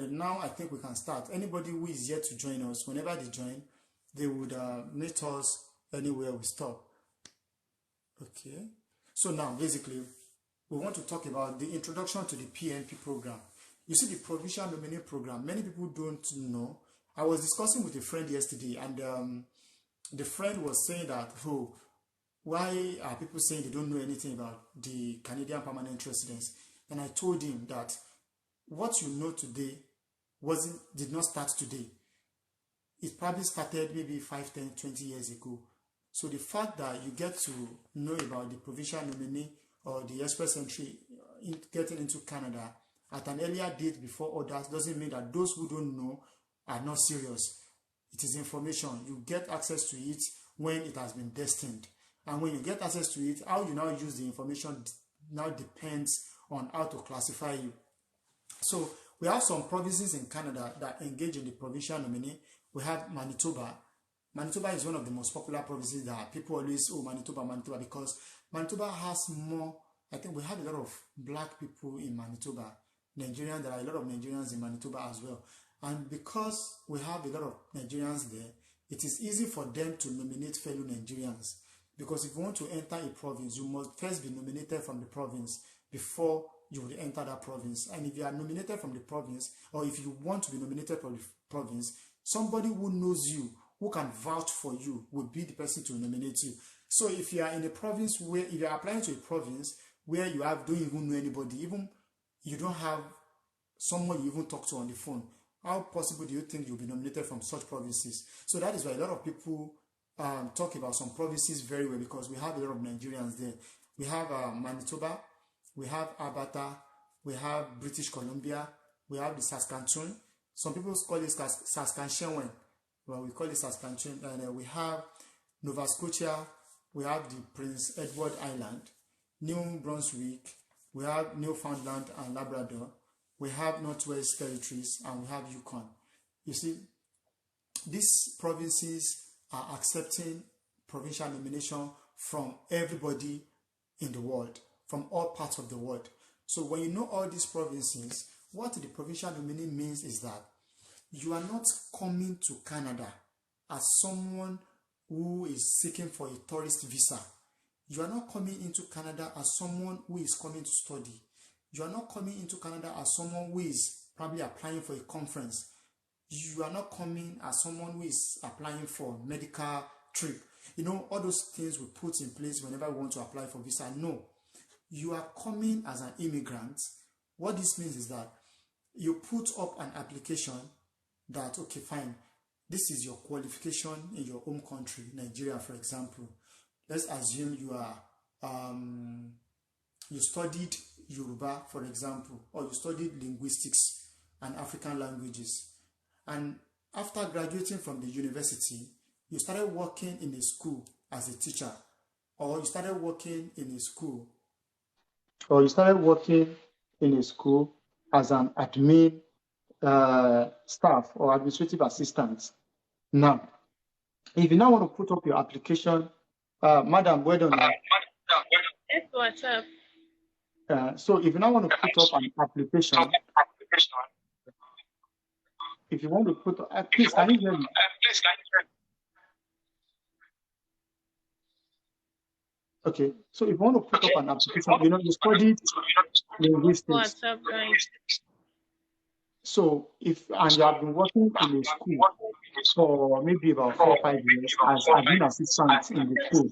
And now I think we can start. Anybody who is yet to join us, whenever they join, they would meet us anywhere we stop. Okay. So now, basically, we want to talk about the introduction to the PNP program. You see, the Provincial Nominee Program, many people don't know. I was discussing with a friend yesterday, and the friend was saying that, oh, why are people saying they don't know anything about the Canadian permanent residence? And I told him that what you know today did not start today. It probably started maybe 5, 10, 20 years ago. So the fact that you get to know about the provincial nominee or the express entry getting into Canada at an earlier date before others doesn't mean that those who don't know are not serious. It is information. You get access to it when it has been destined. And when you get access to it, how you now use the information now depends on how to classify you. So we have some provinces in Canada that engage in the provincial nominee. We have Manitoba. Manitoba is one of the most popular provinces that people always, oh, Manitoba, Manitoba, because Manitoba has more, I think we have a lot of black people in Manitoba. Nigerians, there are a lot of Nigerians in Manitoba as well. And because we have a lot of Nigerians there, it is easy for them to nominate fellow Nigerians. Because if you want to enter a province, you must first be nominated from the province before you will enter that province. And if you are nominated from the province, or if you want to be nominated from the province, somebody who knows you, who can vouch for you, will be the person to nominate you. So if you are in a province where, if you are applying to a province where you don't even know anybody, even you don't have someone you even talk to on the phone, how possible do you think you'll be nominated from such provinces? So that is why a lot of people talk about some provinces very well, because we have a lot of Nigerians there. We have Manitoba, we have Alberta, we have British Columbia, we have the Saskatchewan. Some people call it Saskatchewan, well, we call it Saskatchewan. And we have Nova Scotia, we have the Prince Edward Island, New Brunswick, we have Newfoundland and Labrador, we have Northwest Territories, and we have Yukon. You see, these provinces are accepting provincial nomination from everybody in the world, from all parts of the world. So when you know all these provinces, what the provincial nominee means is that you are not coming to Canada as someone who is seeking for a tourist visa. You are not coming into Canada as someone who is coming to study. You are not coming into Canada as someone who is probably applying for a conference. You are not coming as someone who is applying for a medical trip. You know, all those things we put in place whenever we want to apply for visa. No, you are coming as an immigrant. What this means is that you put up an application that, okay, fine, this is your qualification in your home country, Nigeria, for example. Let's assume you are, you studied Yoruba, for example, or you studied linguistics and African languages. And after graduating from the university, you started working in a school as a teacher, or you started working in a school, as an admin staff or administrative assistant. Now, if you now want to put up your application, madam, well done. Yes, what's up? So if you now want to put up an application, if you want to put up, please, can you hear me? Okay, so if you want to put up an application, you know, you studied linguistics. What's up, guys? So if, and you have been working in a school for maybe about 4 or 5 years as admin assistant in the school,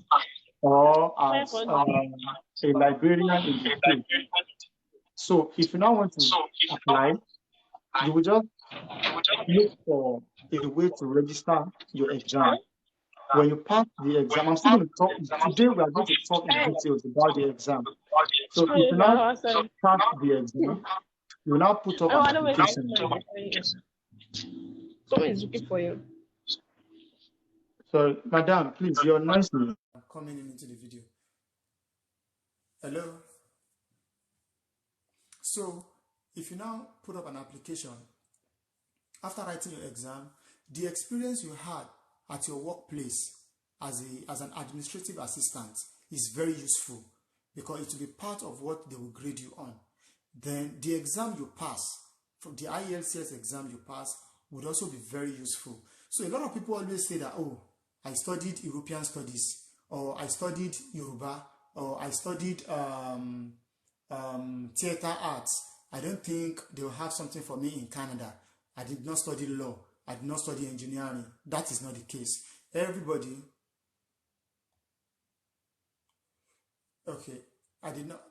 or as a librarian in the school. So if you now want to apply, you will just look for a way to register your exam. When you pass the exam, I'm still going to talk, today we are going to talk in details about the exam. So if you now pass the exam, you now put up an application. Someone is looking for you. So, madam, please, you're noisy. I'm coming into the video. Hello? So, if you now put up an application, after writing your exam, the experience you had at your workplace as an administrative assistant is very useful, because it will be part of what they will grade you on. Then the exam you pass from the IELTS exam you pass would also be very useful. So a lot of people always say that, oh, I studied European studies, or I studied Yoruba, or I studied theater arts. I don't think they will have something for me in Canada. I did not study law. I did not study engineering. That is not the case. Everybody, okay, I did not,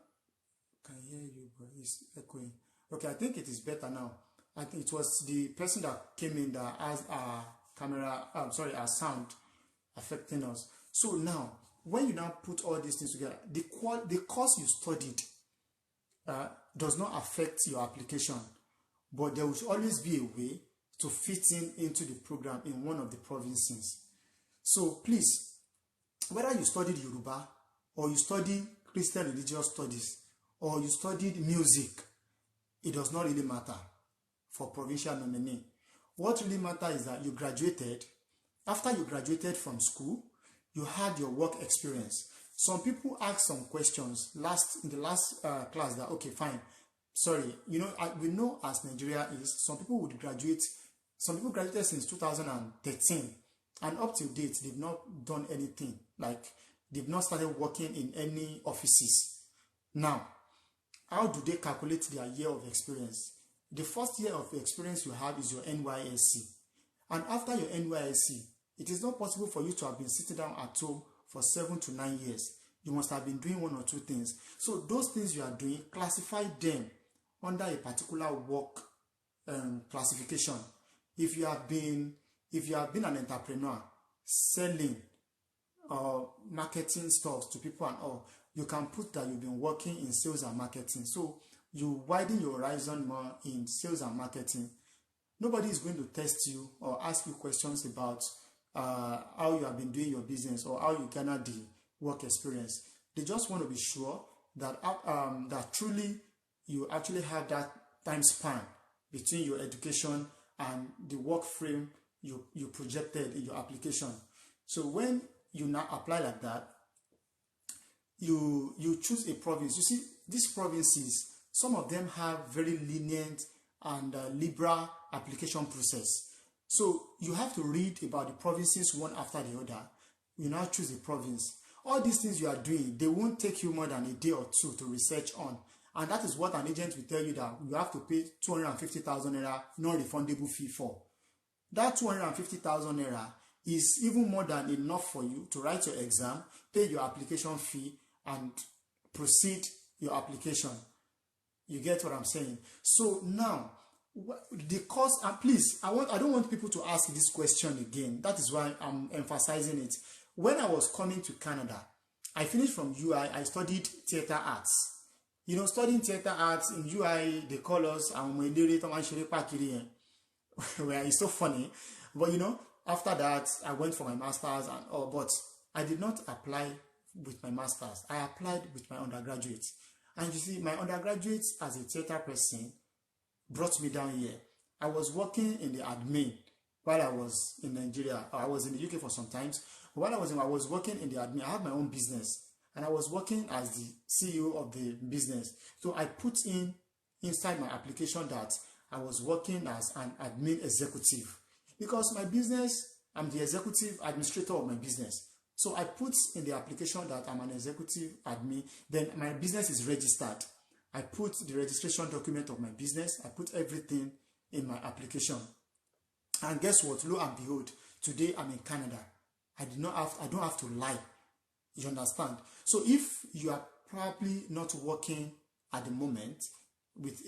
can hear you, but it's echoing. Okay, I think it is better now. I think it was the person that came in that has our camera, our sound affecting us. So now, when you now put all these things together, the course you studied does not affect your application, but there will always be a way to fit into the program in one of the provinces. So please, whether you studied Yoruba, or you studied Christian religious studies, or you studied music, it does not really matter for provincial nominee. What really matters is that you graduated. After you graduated from school, you had your work experience. Some people ask some questions in the last class that, okay, fine, sorry, we know as Nigeria is, some people graduated since 2013, and up to date, they've not done anything. Like, they've not started working in any offices. Now, how do they calculate their year of experience? The first year of experience you have is your NYSC. And after your NYSC, it is not possible for you to have been sitting down at home for 7 to 9 years. You must have been doing one or two things. So those things you are doing, classify them under a particular work classification. If you have been an entrepreneur selling or marketing stuff to people and all, you can put that you've been working in sales and marketing. So you widen your horizon more in sales and marketing. Nobody is going to test you or ask you questions about how you have been doing your business or how you garner the work experience. They just want to be sure that that truly you actually have that time span between your education and the work frame you projected in your application. So when you now apply like that, you choose a province. You see, these provinces, some of them have very lenient and liberal application process. So you have to read about the provinces one after the other. You now choose a province. All these things you are doing, they won't take you more than a day or two to research on. And that is what an agent will tell you, that you have to pay 250,000 naira non-refundable fee for. That 250,000 naira is even more than enough for you to write your exam, pay your application fee, and proceed your application. You get what I'm saying? So now, the course, and please, I don't want people to ask this question again. That is why I'm emphasizing it. When I was coming to Canada, I finished from UI, I studied theater arts. You know, studying theater arts in UI, they call us, where it's so funny. But you know, after that, I went for my master's and all, but I did not apply with my master's. I applied with my undergraduate. And you see, my undergraduate as a theater person brought me down here. I was working in the admin while I was in Nigeria. I was in the UK for some time. While I was working in the admin, I had my own business. And I was working as the CEO of the business. So I put inside my application that I was working as an admin executive. Because my business, I'm the executive administrator of my business. So I put in the application that I'm an executive admin. Then my business is registered. I put the registration document of my business. I put everything in my application. And guess what? Lo and behold, today I'm in Canada. I don't have to lie. You understand? So if you are probably not working at the moment with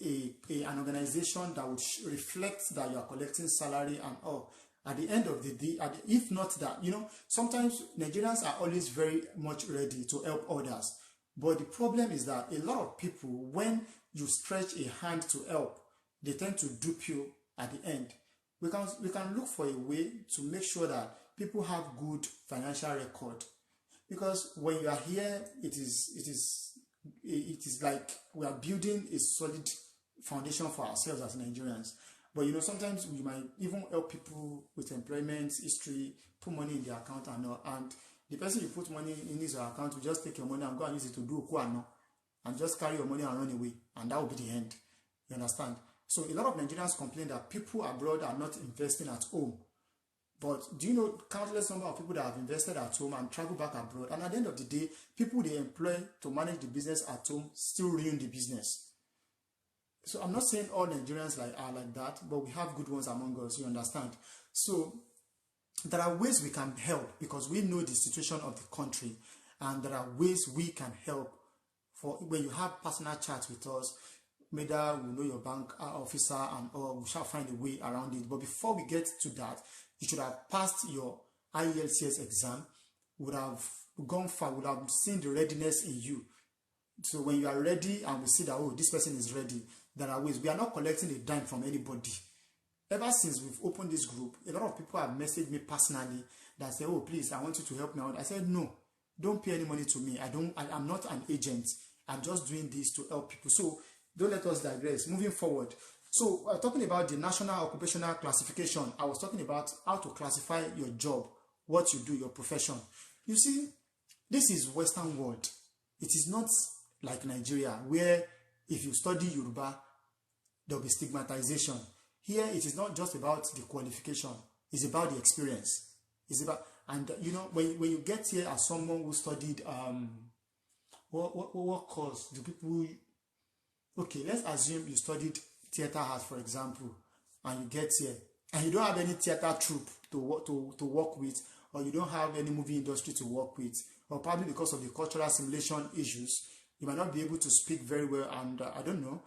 an organization that would reflect that you are collecting salary and all, at the end of the day, if not that, you know, sometimes Nigerians are always very much ready to help others. But the problem is that a lot of people, when you stretch a hand to help, they tend to dupe you at the end. We can look for a way to make sure that people have good financial record. Because when you are here, it is like we are building a solid foundation for ourselves as Nigerians. But you know, sometimes we might even help people with employment history, put money in their account and all. And the person you put money in his account will just take your money and go and use it to do and just carry your money and run away. And that will be the end. You understand? So a lot of Nigerians complain that people abroad are not investing at home. But do you know countless number of people that have invested at home and travel back abroad? And at the end of the day, people they employ to manage the business at home still ruin the business. So I'm not saying all Nigerians are like that, but we have good ones among us, you understand? So there are ways we can help because we know the situation of the country, and there are ways we can help. For when you have personal chats with us, maybe we know your bank officer and or we shall find a way around it. But before we get to that, you should have passed your IELTS exam, would have gone far, would have seen the readiness in you. So when you are ready and we see that, oh, this person is ready, there are ways. We are not collecting a dime from anybody. Ever since we've opened this group, a lot of people have messaged me personally that say, oh, please, I want you to help me out. I said, no, don't pay any money to me. I'm not an agent. I'm just doing this to help people. So don't let us digress. Moving forward. So talking about the National Occupational Classification, I was talking about how to classify your job, what you do, your profession. You see, this is Western world. It is not like Nigeria, where if you study Yoruba, there will be stigmatization. Here, it is not just about the qualification. It's about the experience. It's about, and you know, when you get here as someone who studied, what course do people, okay, let's assume you studied theater arts, for example, and you get here, and you don't have any theater troupe to work with, or you don't have any movie industry to work with, or probably because of the cultural assimilation issues, you might not be able to speak very well, and I don't know,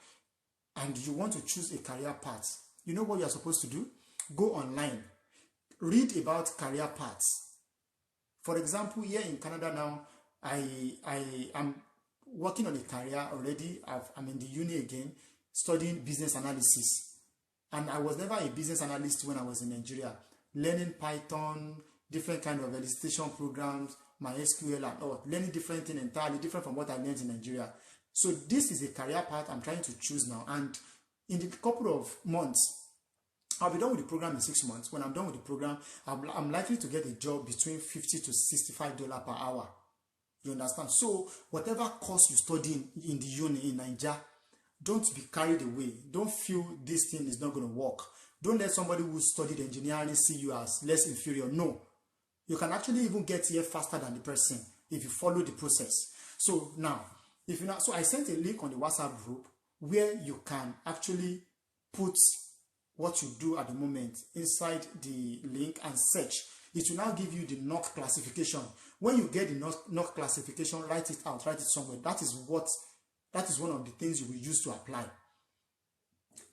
and you want to choose a career path. You know what you are supposed to do? Go online, read about career paths. For example, here in Canada now, I am working on a career already. I'm in the uni again, studying business analysis. And I was never a business analyst when I was in Nigeria. Learning Python, different kind of elicitation programs, MySQL and all. Learning different things entirely different from what I learned in Nigeria. So this is a career path I'm trying to choose now. And in a couple of months, I'll be done with the program in 6 months. When I'm done with the program, I'm likely to get a job between $50 to $65 per hour. You understand? So whatever course you study in the uni in Nigeria, don't be carried away. Don't feel this thing is not going to work. Don't let somebody who studied engineering see you as less inferior. No. You can actually even get here faster than the person if you follow the process. So now, so I sent a link on the WhatsApp group where you can actually put what you do at the moment inside the link and search. It will now give you the NOC classification. When you get the NOC classification, write it out, write it somewhere. That is one of the things you will use to apply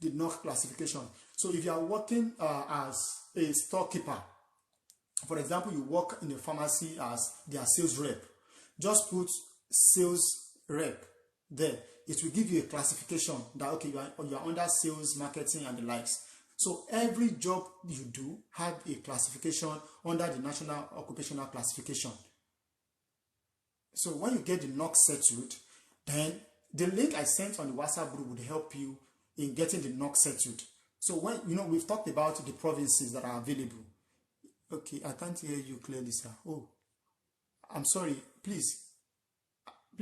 the NOC classification. So if you are working as a storekeeper, for example, you work in a pharmacy as their sales rep, just put sales rep there. It will give you a classification that, okay, you are under sales, marketing, and the likes. So every job you do have a classification under the National Occupational Classification. So when you get the NOC settled, then the link I sent on the WhatsApp group would help you in getting the NOC settled. So when we've talked about the provinces that are available. Okay, I can't hear you clearly, sir. Oh, I'm sorry. Please,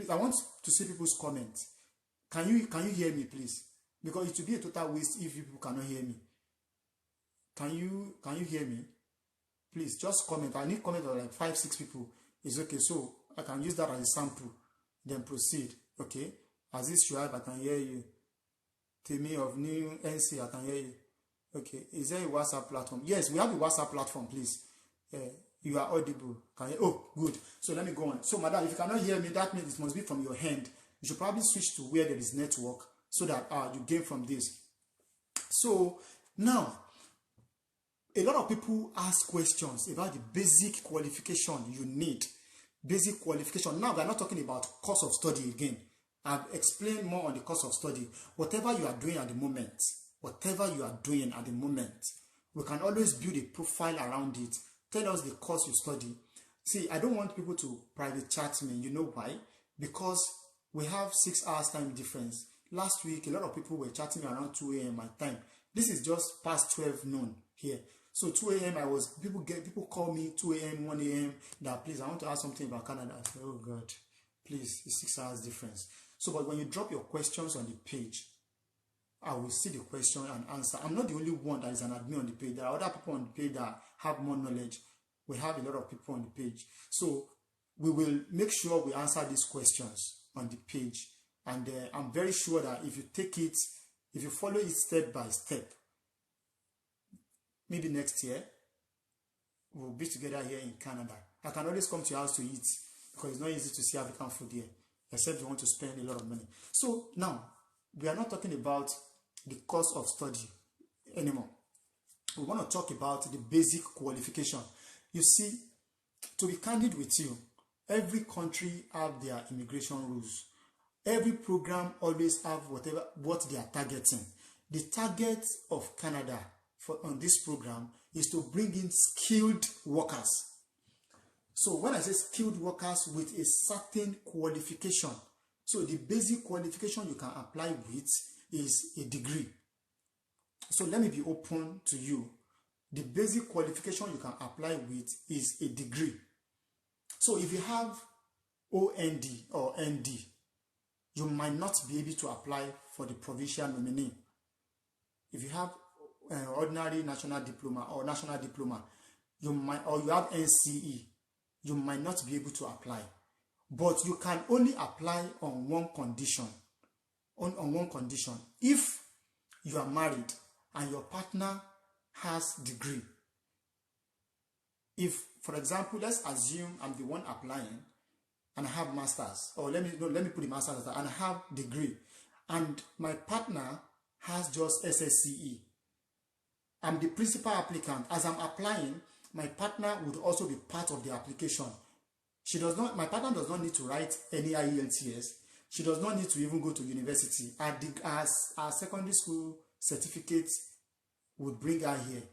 I want to see people's comments. Can you hear me, please? Because it will be a total waste if people cannot hear me. Can you hear me? Please just comment. I need comment of like 5-6 people. It's okay. So I can use that as a sample. Then proceed. Okay. Aziz Shuaib, I can hear you. Temi of New NC, I can hear you. Okay. Is there a WhatsApp platform? Yes, we have a WhatsApp platform, please. You are audible. Can you? Oh, good. So let me go on. So, madam, if you cannot hear me, that means it must be from your hand. You should probably switch to where there is network so that you gain from this. So now, a lot of people ask questions about the basic qualification you need. Basic qualification. Now, we're not talking about course of study again. I've explained more on the course of study. Whatever you are doing at the moment, we can always build a profile around it. Tell us the course you study. See, I don't want people to private chat me. You know why? Because we have 6 hours time difference. Last week, a lot of people were chatting me around 2 a.m. my time. This is just past 12 noon here. So 2 a.m. people call me 2 a.m., 1 a.m. that please, I want to ask something about Canada. I say, oh God, please, it's 6 hours difference. So, but when you drop your questions on the page, I will see the question and answer. I'm not the only one that is an admin on the page. There are other people on the page that have more knowledge. We have a lot of people on the page. So we will make sure we answer these questions on the page. And I'm very sure that if you take it, if you follow it step by step, maybe next year, we'll be together here in Canada. I can always come to your house to eat because it's not easy to see African food here, except you want to spend a lot of money. So now, we are not talking about the cost of study anymore. We want to talk about the basic qualification. You see, to be candid with you, every country have their immigration rules. Every program always have what they are targeting. The target of Canada on this program is to bring in skilled workers. So when I say skilled workers with a certain qualification, so the basic qualification you can apply with is a degree. So let me be open to you. The basic qualification you can apply with is a degree. So if you have OND or ND, you might not be able to apply for the provincial nominee. If you have ordinary national diploma or national diploma, you might, or you have NCE, you might not be able to apply. But you can only apply on one condition. On one condition. If you are married and your partner has degree. If, for example, let's assume I'm the one applying and I have masters, or let me put the masters and I have degree, and my partner has just SSCE. I'm the principal applicant. As I'm applying, my partner would also be part of the application. My partner does not need to write any IELTS. She does not need to even go to university. Our secondary school certificate would bring her here,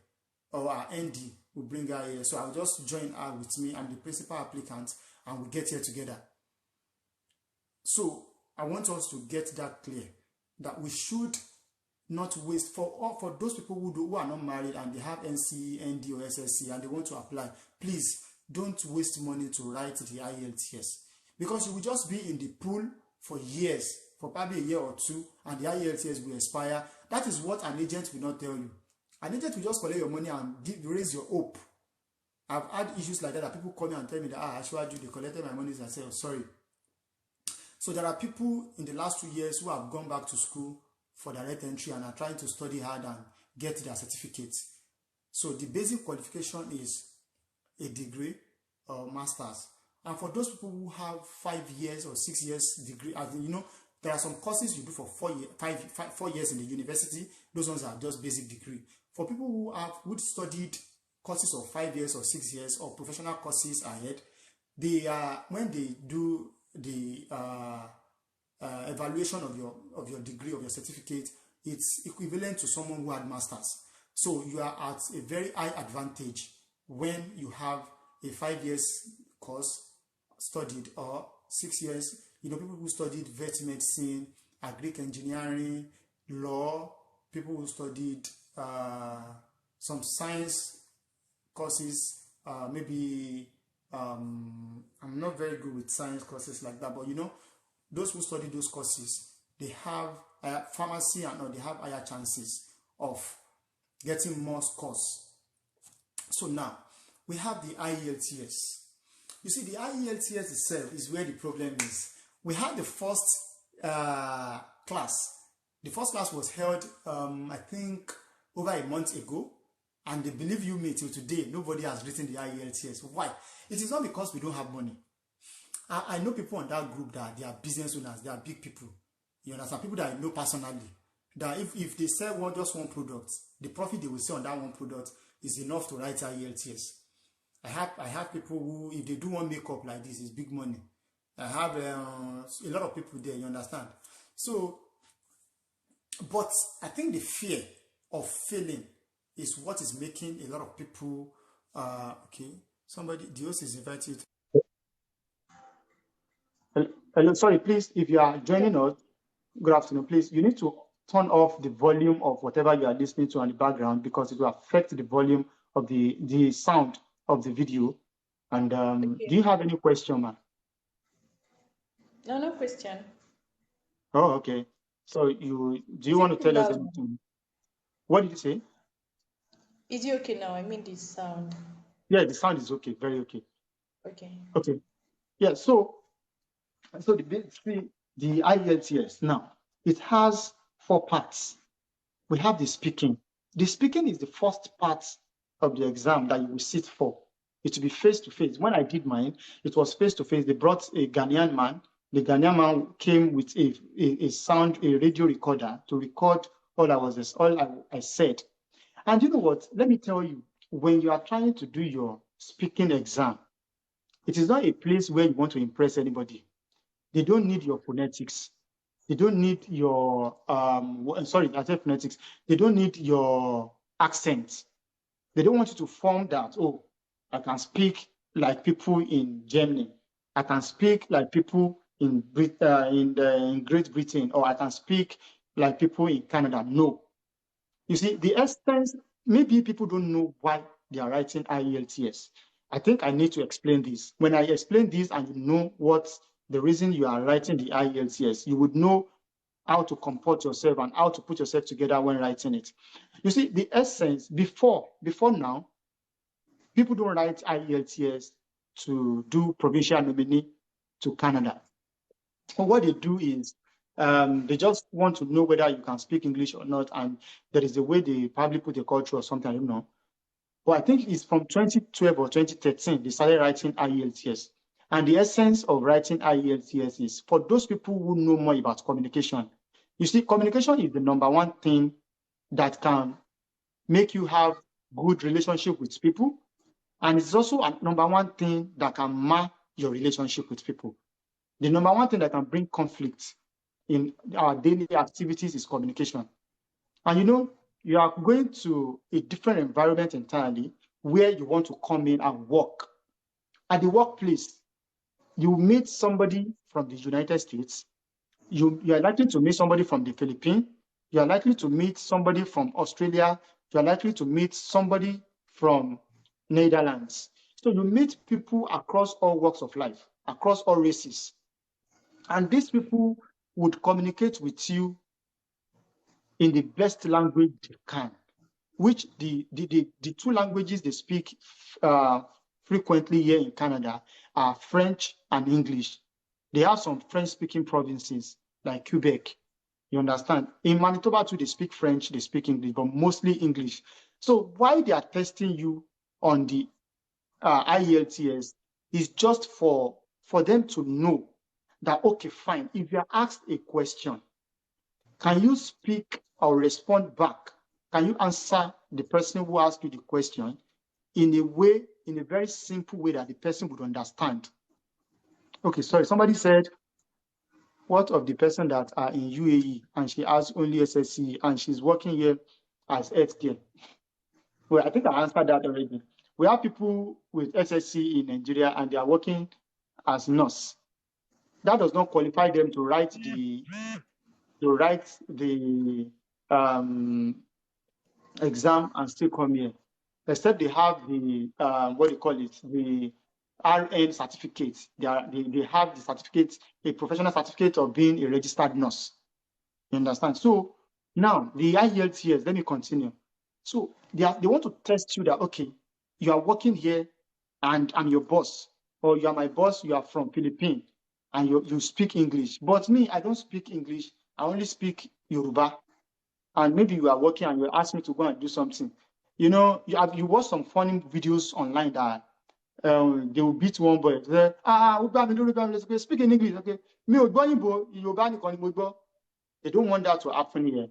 or our ND would bring her here. So I'll just join her with me. I'm the principal applicant, and we'll get here together. So I want us to get that clear, that we should not waste, for those people who are not married and they have NCE, ND, or SSC and they want to apply, please don't waste money to write the IELTS, because you will just be in the pool for years, for probably a year or two, and the IELTS will expire. That is what an agent will not tell you. An agent will just collect your money and raise your hope. I've had issues like that people call me and tell me that actually they collected my money, and I say, oh, sorry. So there are people in the last 2 years who have gone back to school for direct entry and are trying to study hard and get their certificates. So the basic qualification is a degree or master's. And for those people who have 5 years or 6 years degree, as you know, there are some courses you do for 4 years in the university. Those ones are just basic degree. For people who studied courses of 5 years or 6 years or professional courses ahead, when they do the evaluation of your degree, of your certificate, it's equivalent to someone who had masters. So you are at a very high advantage when you have a 5 years course studied, or 6 years. You know, people who studied vet medicine, agric engineering, law, people who studied some science courses, maybe I'm not very good with science courses like that, but you know, those who study those courses, they have pharmacy, and they have higher chances of getting more scores. So now we have the IELTS. You see, the IELTS itself is where the problem is. We had the first class. The first class was held, I think, over a month ago. And they believe you me, till today, nobody has written the IELTS. Why? It is not because we don't have money. I know people on that group that they are business owners, they are big people. You understand? People that I know personally, that if they sell just one product, the profit they will sell on that one product is enough to write IELTS. I have people who, if they do one makeup like this, it's big money. I have a lot of people there, you understand? So, but I think the fear of failing is what is making a lot of people, okay, somebody, the host is invited. Hello, sorry, please, if you are joining us, good afternoon, please, you need to turn off the volume of whatever you are listening to on the background, because it will affect the volume of the sound of the video. And okay. Do you have any question, ma'am? No question. Oh, okay. So do you want to tell us Loud. anything? What did you say? Is it okay now? I mean the sound. Yeah, the sound is okay, very okay. Okay. Okay. Yeah, so the IELTS now, it has 4 parts. We have the speaking. The speaking is the first part of the exam that you will sit for. It will be face to face. When I did mine, it was face to face. They brought a Ghanaian man. The Ghanaian man came with a radio recorder to record all I said. And you know what? Let me tell you, when you are trying to do your speaking exam, it is not a place where you want to impress anybody. They don't need your phonetics. They don't need your I said phonetics. They don't need your accent. They don't want you to form that, oh, I can speak like people in Germany. I can speak like people in Great Britain, or I can speak like people in Canada. No. You see, the essence, maybe people don't know why they are writing IELTS. I think I need to explain this. When I explain this and you know what the reason you are writing the IELTS, you would know how to comport yourself and how to put yourself together when writing it. You see, the essence, before now, people don't write IELTS to do provincial nominee to Canada. But what they do is they just want to know whether you can speak English or not, and there is a way they probably put a culture or something, I don't know. But I think it's from 2012 or 2013 they started writing IELTS. And the essence of writing IELTS is for those people who know more about communication. You see, communication is the number one thing that can make you have good relationship with people. And it's also a number one thing that can mar your relationship with people. The number one thing that can bring conflict in our daily activities is communication. And you know, you are going to a different environment entirely where you want to come in and work. At the workplace, you meet somebody from the United States, you are likely to meet somebody from the Philippines, you are likely to meet somebody from Australia, you are likely to meet somebody from Netherlands. So you meet people across all walks of life, across all races. And these people would communicate with you in the best language they can, which the 2 languages they speak frequently here in Canada are French and English. They have some French-speaking provinces like Quebec. You understand? In Manitoba too, they speak French, they speak English, but mostly English. So why they are testing you on the IELTS is just for them to know that, okay, fine, if you are asked a question, can you speak or respond back? Can you answer the person who asked you the question in a very simple way that the person would understand? Okay, sorry, somebody said, what of the person that are in UAE and she has only SSC and she's working here as healthcare? Well, I think I answered that already. We have people with SSC in Nigeria and they are working as nurse. That does not qualify them to write the exam and still come here, except they have the the RN certificate. They have the certificate, a professional certificate of being a registered nurse. You understand? So now the IELTS, let me continue. So they want to test you that, okay, you are working here and I'm your boss, or you are my boss, you are from Philippines and you speak English. But me, I don't speak English. I only speak Yoruba. And maybe you are working and you ask me to go and do something. You know, you watch some funny videos online that they will beat one boy. Say, speak in English, okay? They don't want that to happen here.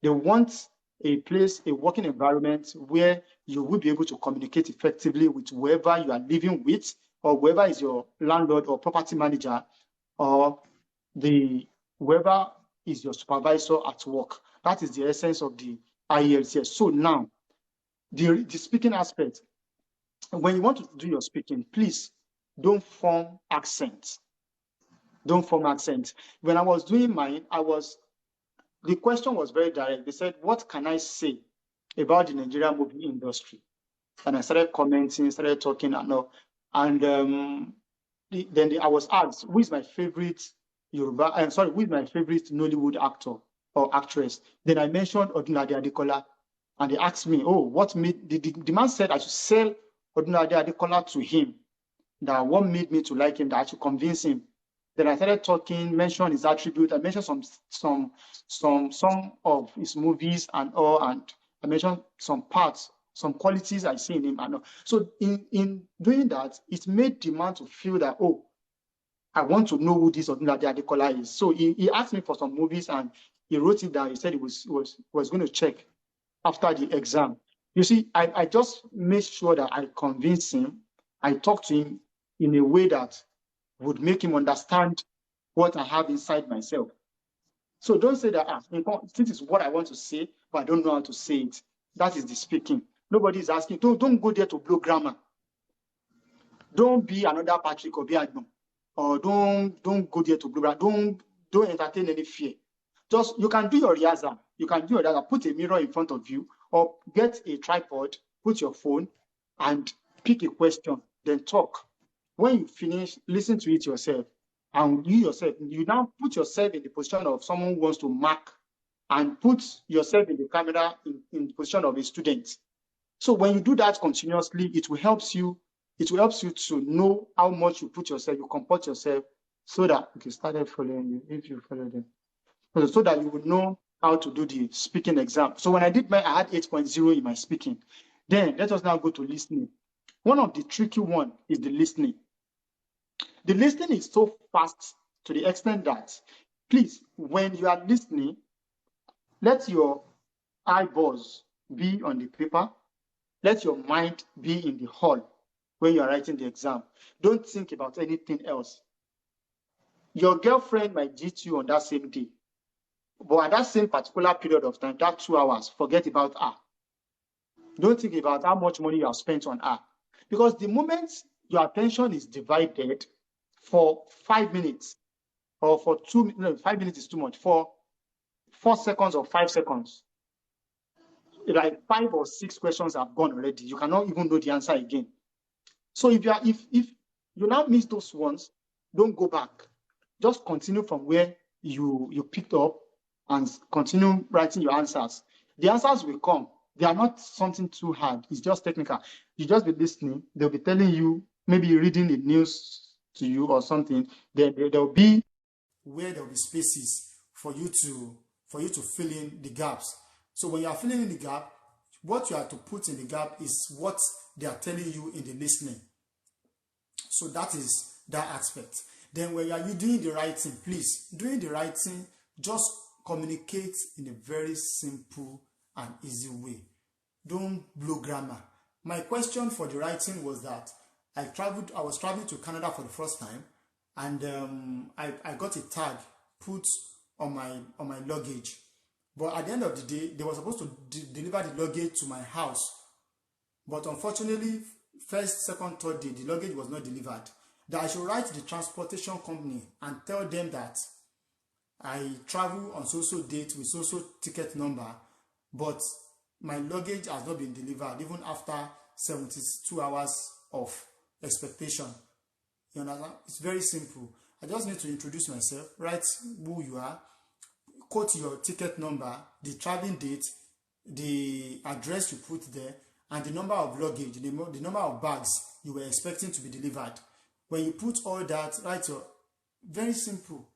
They want a place, a working environment where you will be able to communicate effectively with whoever you are living with, or whoever is your landlord or property manager, or whoever is your supervisor at work. That is the essence of the IELTS. So now, the speaking aspect, when you want to do your speaking, please don't form accent. Don't form accent. When I was doing mine, the question was very direct. They said, what can I say about the Nigerian movie industry? And I started commenting, started talking and all. And then I was asked, who is my favorite Yoruba, I'm sorry, who is my favorite Nollywood actor or actress? Then I mentioned Odunlade Adekola, and they asked me, oh, what made, the man said I should sell Odunlade Adekola to him, that what made me to like him, that I should convince him. Then I started talking, mentioned his attribute. I mentioned some of his movies and all, and I mentioned some parts, some qualities I see in him and all. So in doing that, it made the man to feel that, oh, I want to know who this Odunlade Adekola is. So he asked me for some movies and he wrote it down. He said he was going to check after the exam. You see, I just made sure that I convinced him. I talked to him in a way that would make him understand what I have inside myself. So don't say that, this is what I want to say, but I don't know how to say it. That is the speaking. Nobody is asking. Don't go there to blow grammar. Don't be another Patrick Obiagno. Or don't go there to blow grammar. Don't entertain any fear. Just, you can do your rehearsal. You can do your rehearsal. Put a mirror in front of you, or get a tripod, put your phone, and pick a question, then talk. When you finish, listen to it yourself. And you now put yourself in the position of someone who wants to mark, and put yourself in the camera in the position of a student. So when you do that continuously, it will help you to know how much you put yourself, you comport yourself, so that you started following you, if you follow them. So that you will know how to do the speaking exam. So when I did I had 8.0 in my speaking. Then let us now go to listening. One of the tricky one is the listening. The listening is so fast to the extent that, please, when you are listening, let your eyeballs be on the paper. Let your mind be in the hall when you are writing the exam. Don't think about anything else. Your girlfriend might cheat you on that same day, but at that same particular period of time, that 2 hours, forget about her. Don't think about how much money you have spent on her. Because the moment your attention is divided for 5 minutes, or for 5 minutes is too much, for 4 seconds or 5 seconds, like 5 or 6 questions have gone already. You cannot even know the answer again. So if you now miss those ones, don't go back. Just continue from where you picked up and continue writing your answers. The answers will come. They are not something too hard. It's just technical. You just be listening. They'll be telling you, maybe reading the news to you or something. There'll be where there'll be spaces for you to fill in the gaps. So when you are filling in the gap, what you have to put in the gap is what they are telling you in the listening. So that is that aspect. Then when you are doing the writing, please, doing the writing, just communicate in a very simple and easy way. Don't blow grammar. My question for the writing was that I was traveling to Canada for the first time, and I got a tag put on my luggage. But at the end of the day, they were supposed to deliver the luggage to my house. But unfortunately, first, second, third day, the luggage was not delivered. That I should write to the transportation company and tell them that I travel on so-so date with so-so ticket number, but my luggage has not been delivered even after 72 hours of expectation. You understand? It's very simple. I just need to introduce myself, write who you are, quote your ticket number, the traveling date, the address you put there, and the number of luggage, the number of bags you were expecting to be delivered. When you put all that, write your, very simple.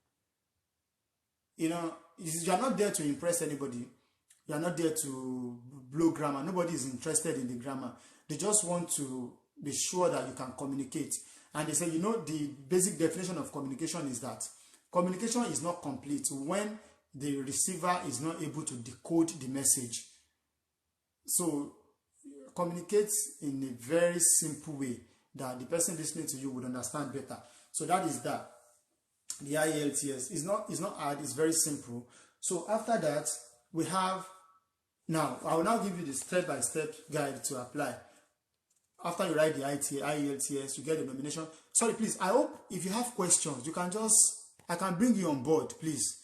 You know, you are not there to impress anybody. You are not there to blow grammar. Nobody is interested in the grammar. They just want to be sure that you can communicate. And they say, you know, the basic definition of communication is that communication is not complete when the receiver is not able to decode the message. So communicate in a very simple way that the person listening to you would understand better. So that is that. The IELTS is not hard, it's very simple. So after that, we have, now I will now give you the step-by-step guide to apply. After you write the IELTS, you get the nomination. Sorry, please, I hope if you have questions, you can I can bring you on board, please.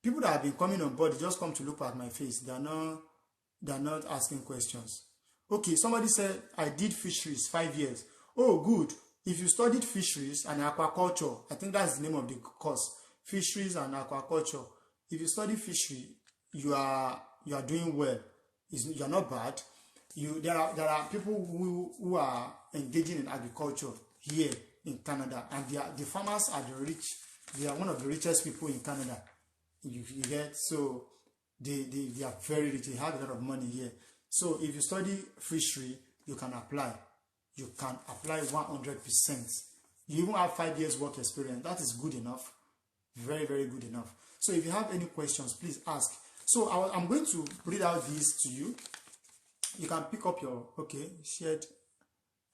People that have been coming on board, they just come to look at my face. They're not asking questions. Okay, somebody said, I did fisheries 5 years. Oh, good. If you studied fisheries and aquaculture, I think that's the name of the course. fisheries and aquaculture. If you study fishery, you are doing well. You are not bad. There are people who are engaging in agriculture here in Canada, and the farmers are the rich. They are one of the richest people in Canada. You get, so they are very rich. They have a lot of money here. So if you study fishery, you can apply. You can apply 100%. You even have 5 years work experience. That is good enough. Very, very good enough. So if you have any questions, please ask. So I'm going to read out these to you. You can pick up your, okay, shared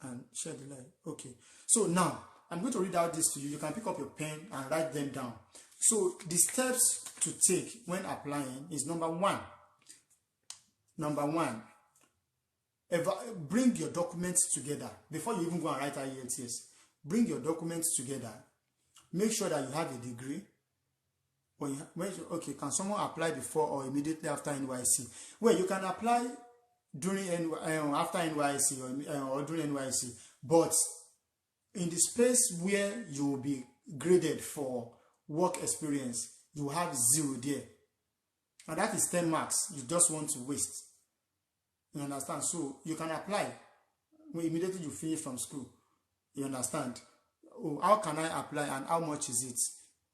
and share the light. Okay. So now I'm going to read out this to you. You can pick up your pen and write them down. So the steps to take when applying is number one, bring your documents together before you even go and write IELTS. Bring your documents together. Make sure that you have a degree. Okay, can someone apply before or immediately after NYC? Well, you can apply during after NYC or during NYC, but in the space where you will be graded for work experience, you have 0 there, and that is 10 marks you just want to waste. You understand? So you can apply when immediately you finish from school. You understand? Oh, how can I apply and how much is it?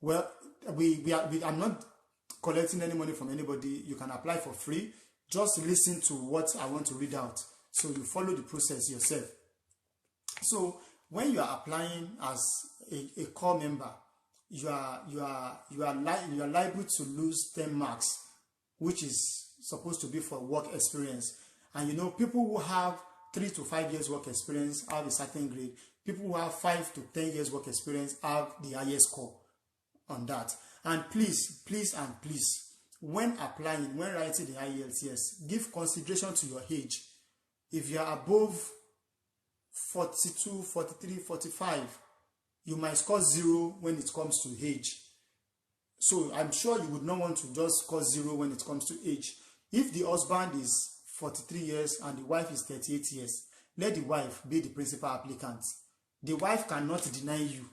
Well, I'm not collecting any money from anybody. You can apply for free. Just listen to what I want to read out, so you follow the process yourself. So when you are applying as a core member, you are liable to lose 10 marks, which is supposed to be for work experience. And you know, people who have 3 to 5 years work experience have a certain grade. People who have 5 to 10 years work experience have the highest score on that. And please, when applying, when writing the IELTS, give consideration to your age. If you are above 42, 43, 45, you might score 0 when it comes to age. So I'm sure you would not want to just score 0 when it comes to age. If the husband is 43 years and the wife is 38 years, let the wife be the principal applicant. The wife cannot deny you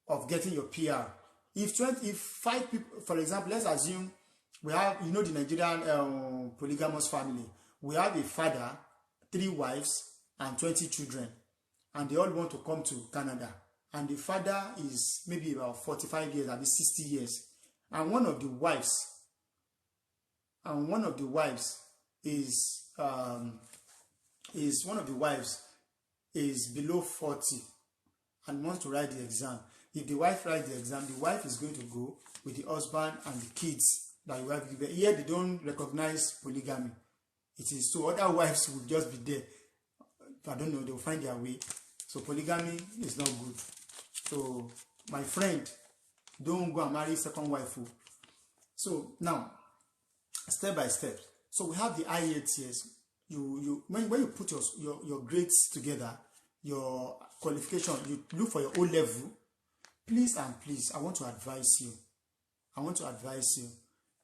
of getting your PR. If 5 people, for example, let's assume we have, you know, the Nigerian polygamous family. We have a father, 3 wives, and 20 children, and they all want to come to Canada. And the father is maybe about 45 years, maybe 60 years, and one of the wives is below 40 and wants to write the exam. If the wife writes the exam, the wife is going to go with the husband and the kids that the wife gives. Here they don't recognize polygamy. It is so other wives will just be there. I don't know, they'll find their way. So polygamy is not good. So my friend, don't go and marry second wife. So now, step by step. So we have the IELTS. When you put your grades together, your qualification, you look for your O level. Please and please, I want to advise you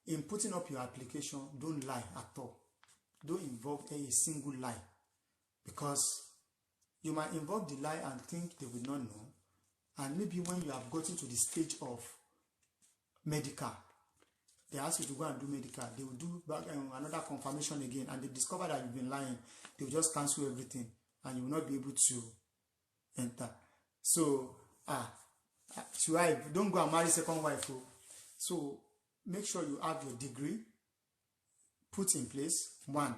in putting up your application. Don't lie at all. Don't involve a single lie, because you might involve the lie and think they will not know, and maybe when you have gotten to the stage of medical, they ask you to go and do medical, they will do another confirmation again, and they discover that you've been lying. They will just cancel everything and you will not be able to enter. So don't go and marry second wife. So make sure you have your degree put in place.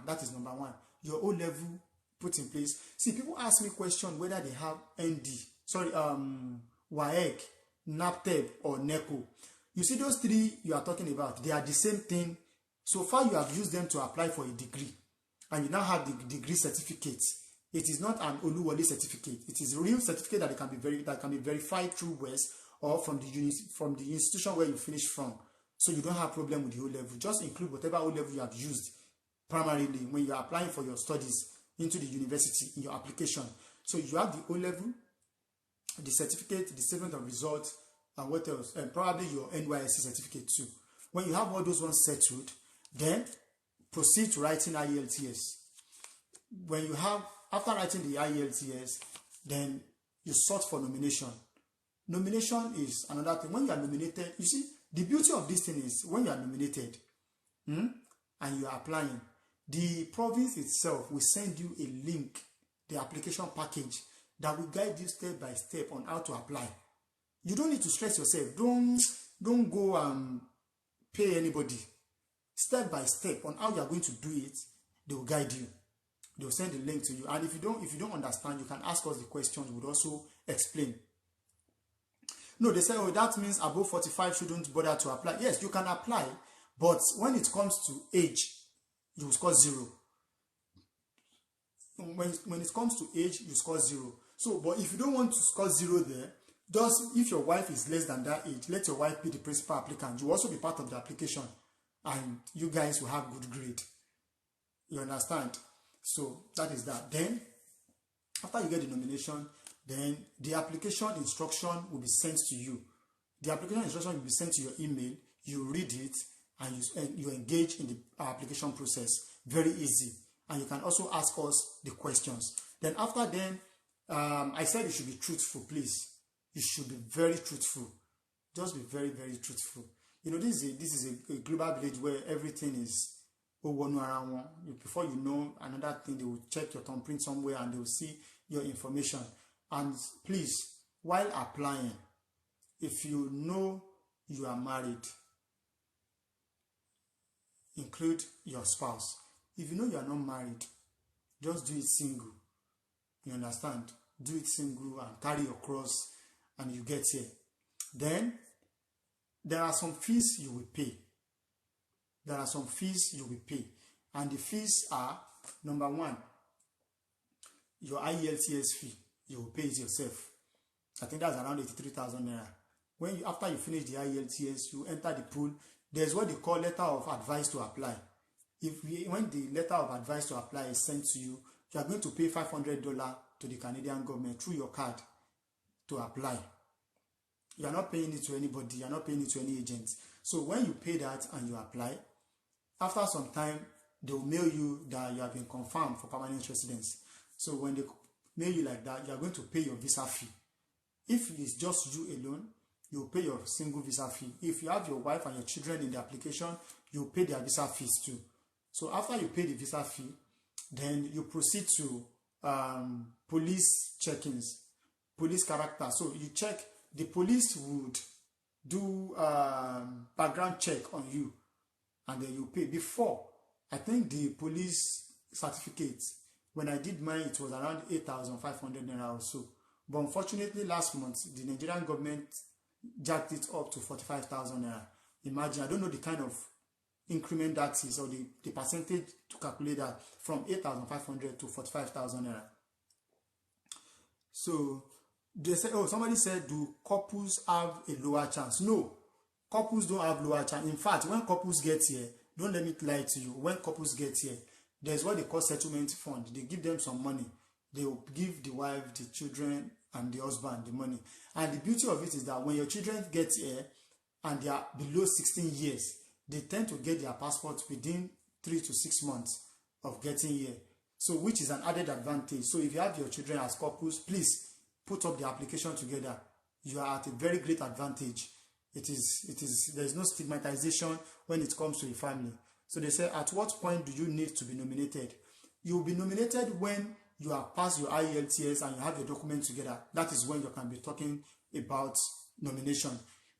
That is number 1. Your O level put in place. See, people ask me question whether they have WAEC, NAPTEB, or NECO. You see, those 3 you are talking about, they are the same thing. So far, you have used them to apply for a degree, and you now have the degree certificate. It is not an Oluwole certificate. It is a real certificate that can be verified through WES or from the institution where you finished from. So you don't have problem with the O level. Just include whatever O level you have used primarily when you are applying for your studies into the university in your application. So you have the O level, the certificate, the statement of results, and what else? And probably your NYSC certificate too. When you have all those ones settled, then proceed to writing IELTS. When you have, after writing the IELTS, then you sort for nomination. Nomination is another thing. When you are nominated, you see, the beauty of this thing is when you are nominated and you are applying, the province itself will send you a link, the application package that will guide you step by step on how to apply. You don't need to stress yourself. Don't go and pay anybody. Step by step on how you are going to do it, they will guide you. They will send the link to you. And if you don't understand, you can ask us the questions. We'll also explain. No, they say, oh, that means above 45 shouldn't bother to apply. Yes, you can apply, but when it comes to age, you will score 0. When it comes to age, you score 0. So, but if you don't want to score 0 there, just if your wife is less than that age, let your wife be the principal applicant. You will also be part of the application, and you guys will have good grade. You understand? So that is that. Then, after you get the nomination, then the application instruction will be sent to you. The application instruction will be sent to your email. You read it and you engage in the application process. Very easy. And you can also ask us the questions. Then after then, I said you should be truthful, please. You should be very truthful. Just be very, very truthful. You know, this is a global village where everything is before you know another thing, they will check your thumbprint somewhere and they will see your information. And please, while applying, if you know you are married, include your spouse. If you know you are not married, just do it single. You understand? Do it single and carry your cross and you get here. Then, there are some fees you will pay. There are some fees you will pay. And the fees are, number 1, your IELTS fee. You will pay it yourself. I think that's around 83,000 naira. After you finish the IELTS, you enter the pool. There's what they call letter of advice to apply. When the letter of advice to apply is sent to you, you are going to pay $500 to the Canadian government through your card to apply. You are not paying it to anybody. You are not paying it to any agent. So when you pay that and you apply, after some time, they will mail you that you have been confirmed for permanent residence. So when they mail you like that, you are going to pay your visa fee. If it's just you alone, you will pay your single visa fee. If you have your wife and your children in the application, you will pay their visa fees too. So after you pay the visa fee, then you proceed to police check-ins, police character. So you check, the police would do background check on you, and then you pay. Before, I think the police certificate, when I did mine, it was around 8,500 naira or so. But unfortunately, last month, the Nigerian government jacked it up to 45,000 naira. Imagine, I don't know the kind of increment that is, or the percentage to calculate that, from 8,500 to 45,000 naira. So, they say, oh, somebody said, do couples have a lower chance? No, couples don't have lower chance. In fact, when couples get here, don't let me lie to you, when couples get here, there's what they call settlement fund. They give them some money. They will give the wife, the children, and the husband the money. And the beauty of it is that when your children get here and they are below 16 years, they tend to get their passport within 3 to 6 months of getting here. So, which is an added advantage. So, if you have your children as couples, please put up the application together. You are at a very great advantage. There is no stigmatization when it comes to a family. So they say, at what point do you need to be nominated? You will be nominated when you are past your IELTS and you have your documents together. That is when you can be talking about nomination.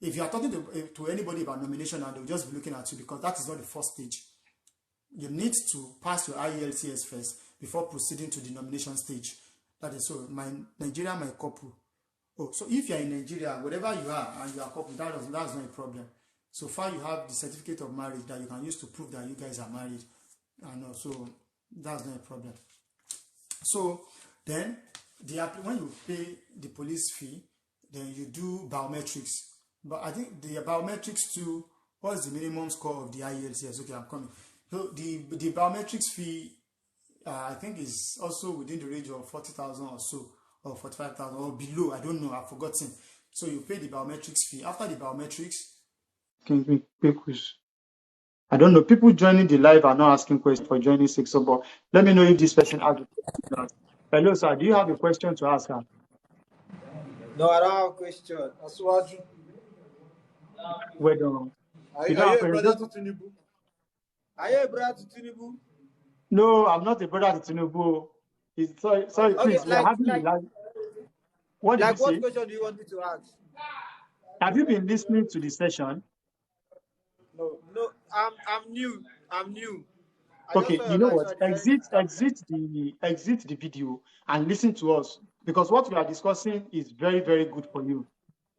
If you are talking to anybody about nomination, and they'll just be looking at you, because that is not the first stage. You need to pass your IELTS first before proceeding to the nomination stage. That is so. Nigeria, my couple. Oh, so if you are in Nigeria, wherever you are, and you are couple, that's not a problem. So far, you have the certificate of marriage that you can use to prove that you guys are married. And so that's not a problem. So then, when you pay the police fee, then you do biometrics. But I think the biometrics too, what's the minimum score of the IELTS? Okay, I'm coming. So the biometrics fee, I think is also within the range of 40,000 or so, or 45,000 or below. I don't know, I've forgotten. So you pay the biometrics fee. After the biometrics, can we pay quiz? I don't know. People joining the live are not asking questions for joining sake. So, but let me know if this person has a question. Hello, sir. Do you have a question to ask her? No, I don't have a question. Aswaju. Well done. Are You are don't you have a to brother just. to Tinubu? Are you a brother to Tinubu? No, I'm not a brother to Tinubu. Sorry, Okay, please. We are having a live. What did you what say? question do you want me to ask? Have you been listening to the session? No, I'm new. I'm new. I just Okay, saw you your know live, so what? I decided to start. Exit the video and listen to us, because what we are discussing is very, very good for you.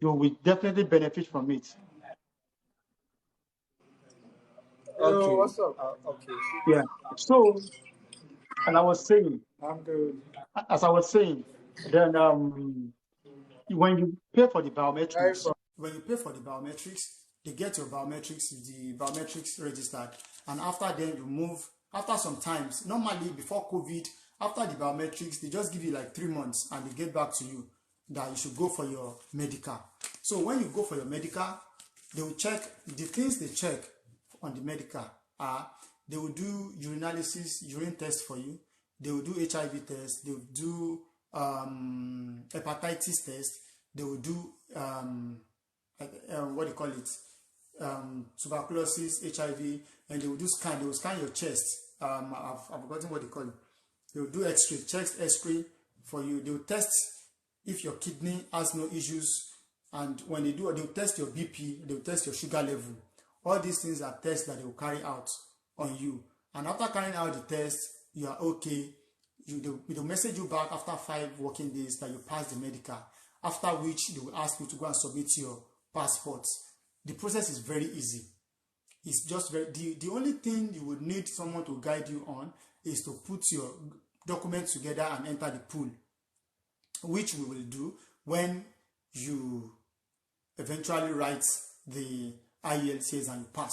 You will definitely benefit from it. Okay. What's up? Okay. Yeah. So, and I was saying, I'm good. as I was saying, then when you pay for the Where are you biometrics, from? when you pay for the biometrics, they get your biometrics, the biometrics registered, and after then you move. After some times, normally before COVID, after the biometrics, they just give you like 3 months, and they get back to you that you should go for your medical. So when you go for your medical, they will check the things they check on the medical are they will do urinalysis, urine test for you. They will do HIV test. They will do hepatitis test. They will do what do you call it? Tuberculosis, HIV, and they will do scan. They will scan your chest. I've forgotten what they call it. They will do X-ray, chest X-ray for you. They will test if your kidney has no issues, and when they do, they will test your BP. They will test your sugar level. All these things are tests that they will carry out on you. And after carrying out the test, you are okay. They'll message you back after 5 working days that you passed the medical. After which they will ask you to go and submit your passport. The process is very easy. It's just the only thing you would need someone to guide you on is to put your documents together and enter the pool, which we will do when you eventually write the IELTS and you pass.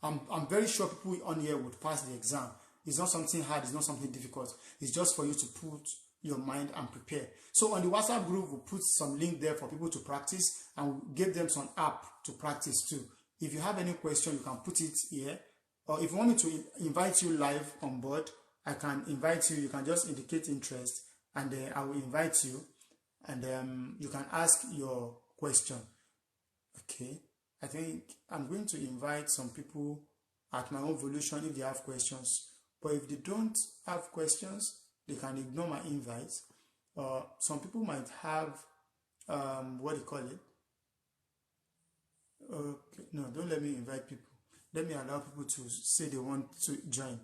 I'm very sure people on here would pass the exam. It's not something hard, it's not something difficult. It's just for you to put your mind and prepare. So on the WhatsApp group, we'll put some link there for people to practice, and we'll give them some app to practice too. If you have any question, you can put it here. Or if you want me to invite you live on board, I can invite you. You can just indicate interest, and I will invite you, and you can ask your question. Okay, I think I'm going to invite some people at my own volition if they have questions. But if they don't have questions, they can ignore my invite. Some people might have, what do you call it? Okay, no, don't let me invite people. Let me allow people to say they want to join.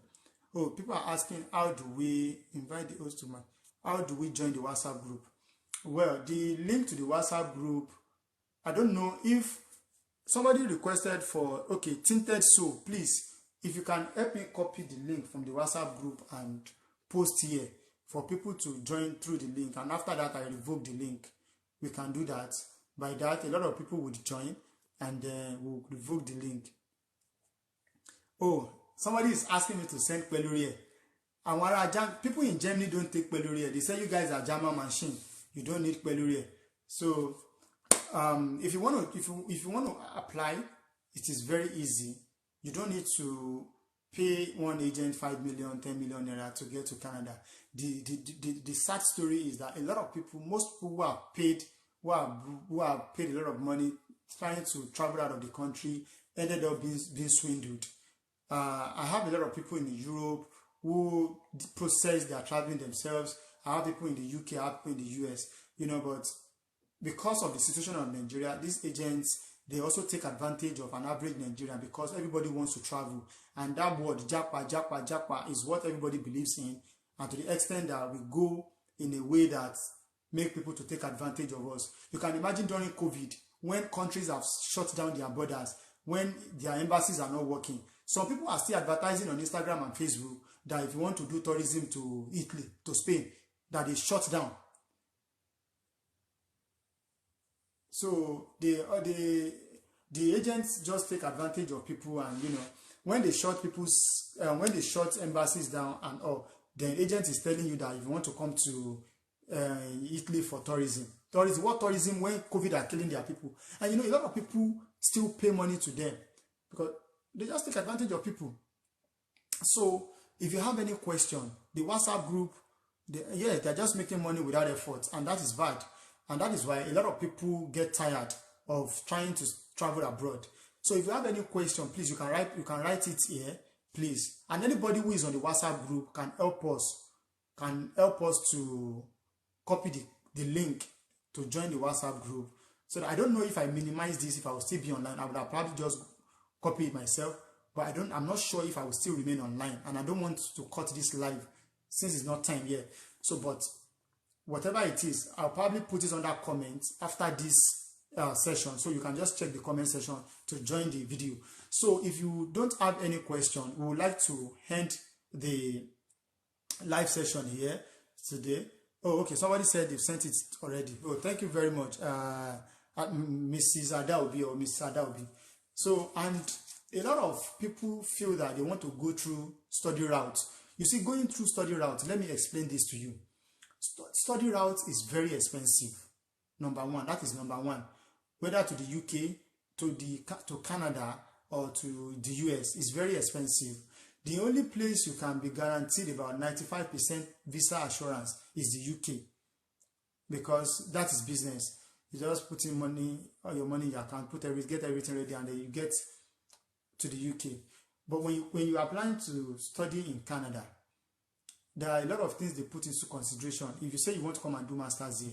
Oh, people are asking, how do we invite the host to my, how do we join the WhatsApp group? Well, the link to the WhatsApp group, I don't know if somebody requested for, okay, Tinted Soul, please, if you can help me copy the link from the WhatsApp group and post here for people to join through the link, and after that I revoke the link. We can do that. By that, a lot of people would join, and we'll revoke the link. Oh, somebody is asking me to send Pelurie. And people in Germany don't take Pelurie. They say you guys are German machine. You don't need Pelurie. So if you want to apply, it is very easy. You don't need to pay one agent 5 million, 10 million naira to get to Canada. The sad story is that a lot of people, most people who are paid a lot of money trying to travel out of the country, ended up being swindled. I have a lot of people in Europe who process their traveling themselves. I have people in the UK, I have people in the US, but because of the situation of Nigeria, these agents, they also take advantage of an average Nigerian, because everybody wants to travel. And that word, japa, is what everybody believes in. And to the extent that we go in a way that make people to take advantage of us. You can imagine during COVID, when countries have shut down their borders, when their embassies are not working. Some people are still advertising on Instagram and Facebook that if you want to do tourism to Italy, to Spain, that they shut down. So the agents just take advantage of people, and when they shut embassies down and all, the agent is telling you that if you want to come to Italy for tourism, what tourism when COVID are killing their people, and a lot of people still pay money to them because they just take advantage of people. So if you have any question, the WhatsApp group, they're just making money without effort, and that is bad. And that is why a lot of people get tired of trying to travel abroad. So if you have any question, please, you can write it here, please. And anybody who is on the WhatsApp group can help us to copy the link to join the WhatsApp group. So that I don't know if I minimize this, if I will still be online. I would have probably just copy it myself, but I'm not sure if I will still remain online, and I don't want to cut this live since it's not time yet. So, but whatever it is, I'll probably put it under comments after this session, so you can just check the comment section to join the video. So if you don't have any question, we would like to end the live session here today. Oh, okay, somebody said they've sent it already. Oh, thank you very much, Mrs. Adaobi or Mrs. Adaobi. So, and a lot of people feel that they want to go through study route. You see, going through study route, let me explain this to you. Study route is very expensive. Number one, that is number one. Whether to the UK, to Canada, or to the US, is very expensive. The only place you can be guaranteed about 95% visa assurance is the UK, because that is business. You just put in money, or your money in your account, get everything ready, and then you get to the UK. But when you are applying to study in Canada, there are a lot of things they put into consideration. If you say you want to come and do masters here,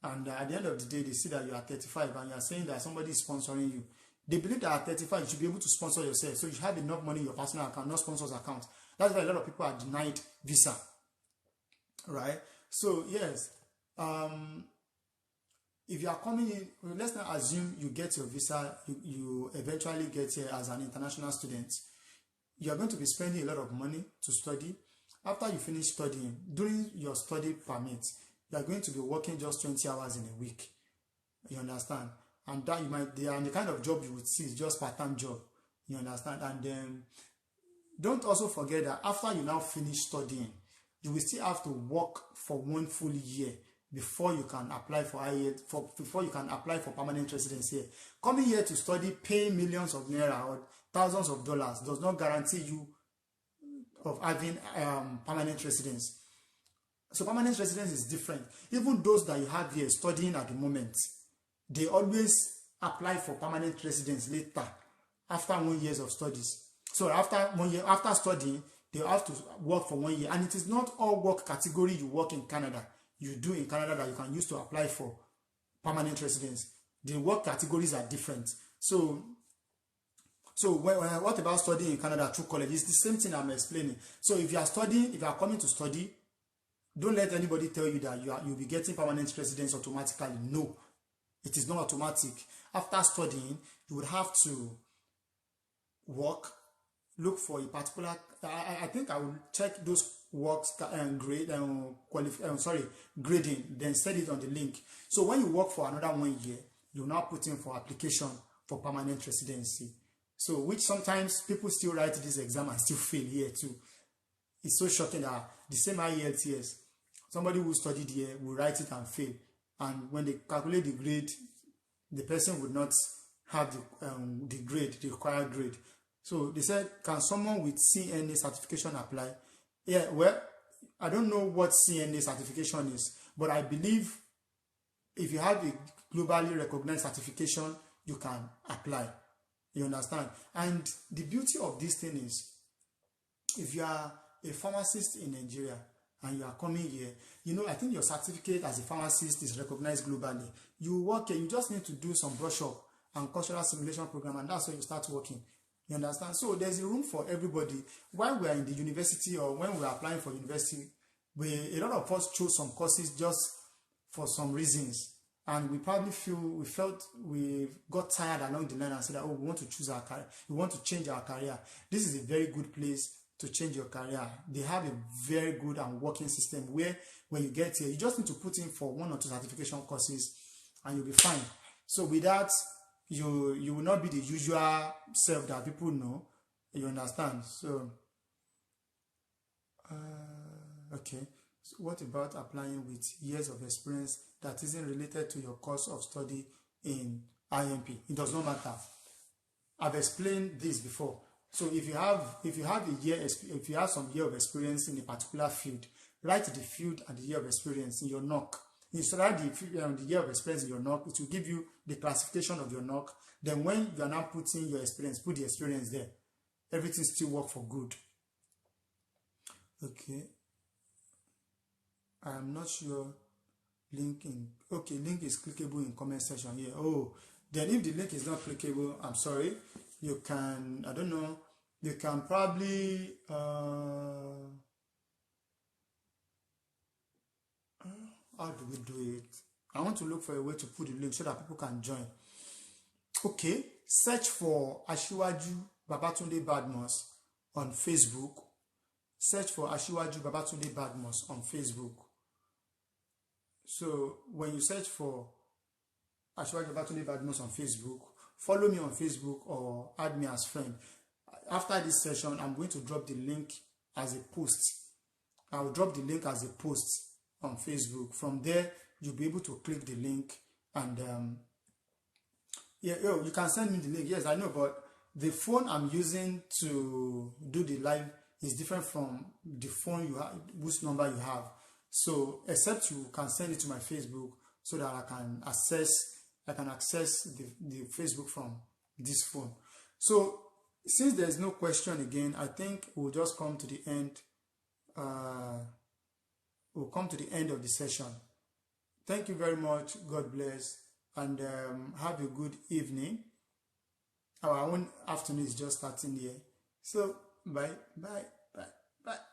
and at the end of the day they see that you are 35 and you are saying that somebody is sponsoring you, they believe that at 35 you should be able to sponsor yourself. So you have enough money in your personal account, not sponsor's account. That's why a lot of people are denied visa, right? So yes, if you are coming in, let's not assume you get your visa, you eventually get here as an international student. You are going to be spending a lot of money to study. After you finish studying, during your study permit, you are going to be working just 20 hours in a week. You understand? And that the kind of job you would see is just part-time job. You understand? And then don't also forget that after you now finish studying, you will still have to work for 1 full year before you can apply for before you can apply for permanent residence here. Coming here to study, paying millions of naira or thousands of dollars does not guarantee you of having permanent residence. So permanent residence is different. Even those that you have here studying at the moment, they always apply for permanent residence later, after 1 year of studies. So after 1 year, after studying, they have to work for 1 year. And it is not all work category you work in Canada, you do in Canada, that you can use to apply for permanent residence. The work categories are different. So what about studying in Canada through college? It's the same thing I'm explaining. So if you are studying, if you are coming to study, don't let anybody tell you that you'll be getting permanent residence automatically. No, it is not automatic. After studying, you would have to work, look for a particular. I think I will check those works and grading, then set it on the link. So when you work for another 1 year, you now put in for application for permanent residency. So which sometimes people still write this exam and still fail here too. It's so shocking that the same IELTS, somebody who studied here will write it and fail. And when they calculate the grade, the person would not have the grade, the required grade. So they said, can someone with CNA certification apply? Yeah, well, I don't know what CNA certification is, but I believe if you have a globally recognized certification, you can apply. You understand? And the beauty of this thing is, if you are a pharmacist in Nigeria and you are coming here, I think your certificate as a pharmacist is recognized globally. You work here, you just need to do some brush up and cultural simulation program, and that's when you start working. You understand? So there's a room for everybody. While we are in the university or when we are applying for university, a lot of us chose some courses just for some reasons. And we got tired along the line and said that, we want to choose our career. We want to change our career. This is a very good place to change your career. They have a very good and working system where when you get here, you just need to put in for 1 or 2 certification courses and you'll be fine. So with that, you will not be the usual self that people know. You understand? So, okay. So what about applying with years of experience that isn't related to your course of study in IMP? It does not matter. I've explained this before. So if you have some year of experience in a particular field, write the field and the year of experience in your NOC. Instead of the year of experience in your knock, it will give you the classification of your knock. Then when you are now putting your experience, put the experience there. Everything still work for good. Okay. I'm not sure. Link in. Okay, link is clickable in comment section here. Oh, then if the link is not clickable, I'm sorry. You can, I don't know. You can probably how do we do it? I want to look for a way to put the link so that people can join. Okay, search for Asiwaju Babatunde Badmus on Facebook. Search for Asiwaju Babatunde Badmus on Facebook. So when you search for Asiwaju Babatunde Badmus on Facebook, follow me on Facebook or add me as friend. After this session, I'm going to drop the link as a post. I will drop the link as a post on Facebook. From there, you'll be able to click the link and you can send me the link. Yes, I know, but the phone I'm using to do the live is different from the phone you have, whose number you have. So, except you can send it to my Facebook so that I can access the Facebook from this phone. So, since there's no question again, I think we'll just come to the end. We'll come to the end of the session. Thank you very much. God bless. And have a good evening. Our own afternoon is just starting here. So, bye, bye, bye, bye.